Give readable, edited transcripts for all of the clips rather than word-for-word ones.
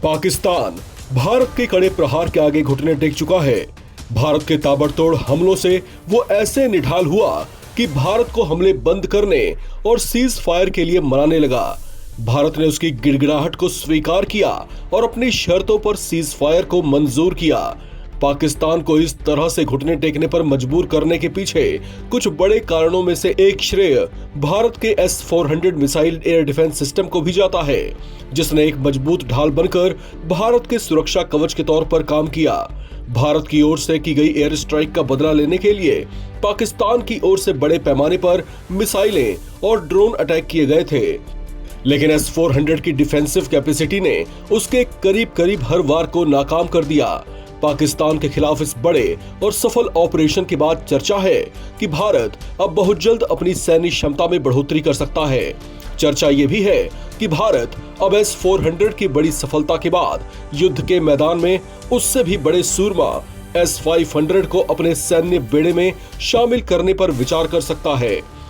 पाकिस्तान भारत के कड़े प्रहार के आगे घुटने टेक चुका है। भारत के ताबड़तोड़ हमलों से वो ऐसे निढाल हुआ कि भारत को हमले बंद करने और सीज फायर के लिए मनाने लगा। भारत ने उसकी गिड़गिड़ाहट को स्वीकार किया और अपनी शर्तों पर सीज फायर को मंजूर किया। पाकिस्तान को इस तरह से घुटने टेकने पर मजबूर करने के पीछे कुछ बड़े कारणों में से एक श्रेय भारत के S-400 missile air defence system को भी जाता है, जिसने एक मजबूत ढाल बनकर भारत के सुरक्षा कवच के तौर पर काम किया। भारत की ओर से की गई एयर स्ट्राइक का बदला लेने के लिए पाकिस्तान की ओर से बड़े पैमाने पर मिसाइलें और ड्रोन अटैक किए गए थे, लेकिन S-400 की डिफेंसिव कैपेसिटी ने उसके करीब करीब हर वार को नाकाम कर दिया। पाकिस्तान के खिलाफ इस बड़े और सफल ऑपरेशन के बाद चर्चा है कि भारत अब बहुत जल्द अपनी सैन्य क्षमता में बढ़ोतरी कर सकता है। चर्चा ये भी है कि भारत अब S-400 की बड़ी सफलता के बाद युद्ध के मैदान में उससे भी बड़े सूरमा S-500 को अपने सैन्य बेड़े में शामिल करने पर विचार कर सकता है।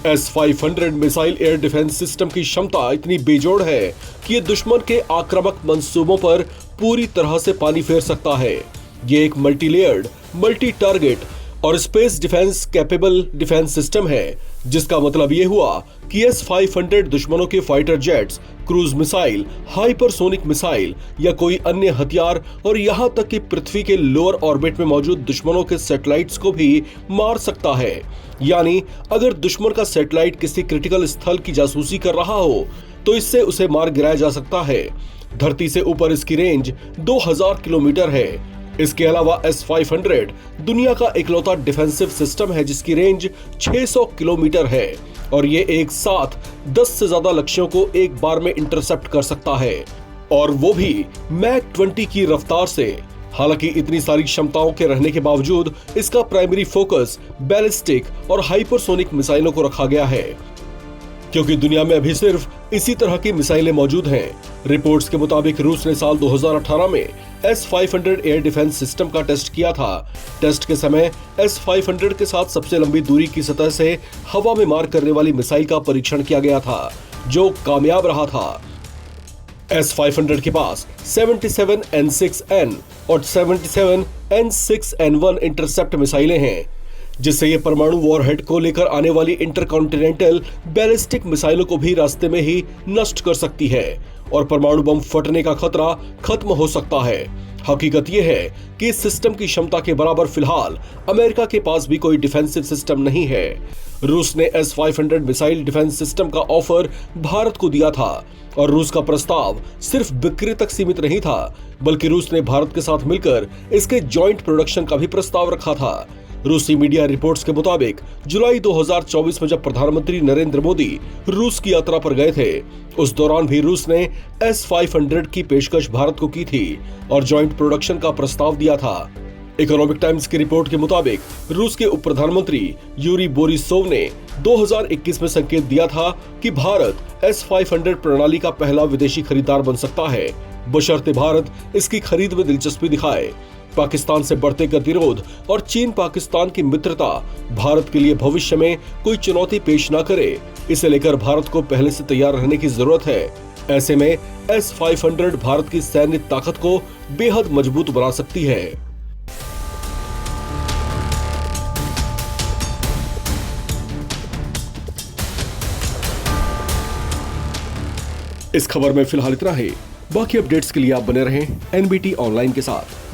S-500 missile air defence system की क्षमता इतनी बेजोड़ है कि ये दुश्मन के आक्रामक मंसूबों पर पूरी तरह से पानी फेर सकता है। ये एक मल्टीलेयर्ड, मल्टी टारगेट और space defence capable defence system है, जिसका मतलब ये हुआ कि S-500 दुश्मनों के fighter jets, cruise missile, hypersonic missile या कोई अन्य हथियार और यहां तक कि पृथ्वी के लोअर ऑर्बिट में मौजूद दुश्मनों के सैटेलाइट्स को भी मार सकता है। यानी अगर दुश्मन का सैटेलाइट किसी क्रिटिकल स्थल की जासूसी कर रहा हो तो इससे उसे मार गिराया जा सकता है। धरती से ऊपर इसकी रेंज 2000 किलोमीटर है। इसके अलावा S-500 दुनिया का इकलौता डिफेंसिव सिस्टम है जिसकी रेंज 600 किलोमीटर है और ये एक साथ 10 से ज्यादा लक्ष्यों को एक बार में इंटरसेप्ट कर सकता है, और वो भी मैक 20 की रफ्तार से। हालांकि इतनी सारी क्षमताओं के रहने के बावजूद इसका प्राइमरी फोकस बैलिस्टिक और हाइपरसोनिक मिसाइलों को रखा गया है, क्योंकि दुनिया में अभी सिर्फ इसी तरह की मिसाइलें मौजूद हैं। रिपोर्ट्स के मुताबिक रूस ने साल 2018 में S-500 एयर डिफेंस सिस्टम का टेस्ट किया था। टेस्ट के समय S-500 के साथ सबसे लंबी दूरी की सतह से हवा में मार करने वाली मिसाइल का परीक्षण किया गया था, जो कामयाब रहा था। S-500 के पास 77N6N और 77N6N1 इंटरसेप्ट मिसाइलें हैं, जिससे ये परमाणु वॉरहेड को लेकर आने वाली इंटरकॉन्टिनेंटल बैलिस्टिक मिसाइलों को भी रास्ते में ही नष्ट कर सकती है और परमाणु बम फटने का खतरा खत्म हो सकता है। हकीकत यह है कि इस सिस्टम की क्षमता के बराबर फिलहाल अमेरिका के पास भी कोई डिफेंसिव सिस्टम नहीं है। रूस ने S-500 मिसाइल डिफेंस सिस्टम का ऑफर भारत को दिया था और रूस का प्रस्ताव सिर्फ बिक्री तक सीमित नहीं था, बल्कि रूस ने भारत के साथ मिलकर इसके जॉइंट प्रोडक्शन का भी प्रस्ताव रखा था। रूसी मीडिया रिपोर्ट्स के मुताबिक जुलाई 2024 में जब प्रधानमंत्री नरेंद्र मोदी रूस की यात्रा पर गए थे, उस दौरान भी रूस ने S-500 की पेशकश भारत को की थी और जॉइंट प्रोडक्शन का प्रस्ताव दिया था। इकोनॉमिक टाइम्स की रिपोर्ट के मुताबिक रूस के उप प्रधानमंत्री यूरी बोरिसोव ने 2021 में संकेत दिया था कि भारत S-500 प्रणाली का पहला विदेशी खरीदार बन सकता है, बशर्ते भारत इसकी खरीद में दिलचस्पी दिखाए। पाकिस्तान से बढ़ते गतिरोध और चीन पाकिस्तान की मित्रता भारत के लिए भविष्य में कोई चुनौती पेश न करे, इसे लेकर भारत को पहले से तैयार रहने की जरूरत है। ऐसे में S-500 भारत की सैन्य ताकत को बेहद मजबूत बना सकती है। इस खबर में फिलहाल इतना ही। बाकी अपडेट्स के लिए आप बने रहें NBT ऑनलाइन के साथ।